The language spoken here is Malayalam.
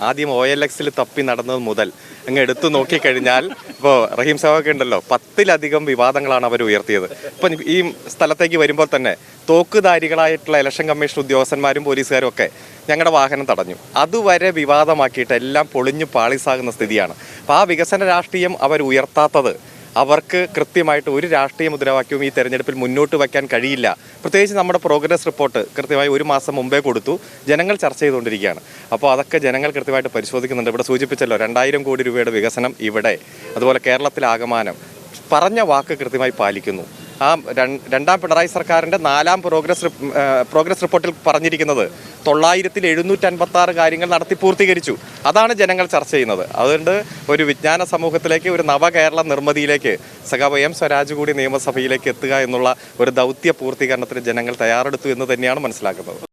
ആദ്യം OLX തപ്പി നടന്നത് മുതൽ അങ്ങ് എടുത്തു നോക്കിക്കഴിഞ്ഞാൽ ഇപ്പോൾ റഹീം സാഹൊക്കെ ഉണ്ടല്ലോ 10-ലധികം വിവാദങ്ങളാണ് അവർ ഉയർത്തിയത്. ഇപ്പം ഈ സ്ഥലത്തേക്ക് വരുമ്പോൾ തന്നെ തോക്കുധാരികളായിട്ടുള്ള ഇലക്ഷൻ കമ്മീഷൻ ഉദ്യോഗസ്ഥന്മാരും പോലീസുകാരും ഒക്കെ ഞങ്ങളുടെ വാഹനം തടഞ്ഞു. അതുവരെ വിവാദമാക്കിയിട്ട് എല്ലാം പൊളിഞ്ഞു പാളിസാകുന്ന സ്ഥിതിയാണ്. അപ്പോൾ ആ വികസന രാഷ്ട്രീയം അവർ ഉയർത്താത്തത് അവർക്ക് കൃത്യമായിട്ട് ഒരു രാഷ്ട്രീയ മുദ്രാവാക്യവും ഈ തെരഞ്ഞെടുപ്പിൽ മുന്നോട്ട് വയ്ക്കാൻ കഴിയില്ല. പ്രത്യേകിച്ച് നമ്മുടെ പ്രോഗ്രസ് റിപ്പോർട്ട് കൃത്യമായി 1 മാസം മുമ്പേ കൊടുത്തു, ജനങ്ങൾ ചർച്ച ചെയ്തുകൊണ്ടിരിക്കുകയാണ്. അപ്പോൾ അതൊക്കെ ജനങ്ങൾ കൃത്യമായിട്ട് പരിശോധിക്കുന്നുണ്ട്. ഇവിടെ സൂചിപ്പിച്ചല്ലോ 2000 കോടി രൂപയുടെ വികസനം ഇവിടെ, അതുപോലെ കേരളത്തിലാകമാനം പറഞ്ഞ വാക്ക് കൃത്യമായി പാലിക്കുന്നു. ആ രണ്ടാം പിണറായി സർക്കാരിൻ്റെ 4ാം പ്രോഗ്രസ് റിപ്പോർട്ടിൽ പറഞ്ഞിരിക്കുന്നത് 900-756 കാര്യങ്ങൾ നടത്തി പൂർത്തീകരിച്ചു. അതാണ് ജനങ്ങൾ ചർച്ച ചെയ്യുന്നത്. അതുകൊണ്ട് ഒരു വിജ്ഞാന സമൂഹത്തിലേക്ക്, ഒരു നവകേരള നിർമ്മിതിയിലേക്ക് സഖാവ് M. സ്വരാജ് കൂടി നിയമസഭയിലേക്ക് എത്തുക എന്നുള്ള ഒരു ദൗത്യ പൂർത്തീകരണത്തിന് ജനങ്ങൾ തയ്യാറെടുത്തു എന്ന് തന്നെയാണ് മനസ്സിലാക്കുന്നത്.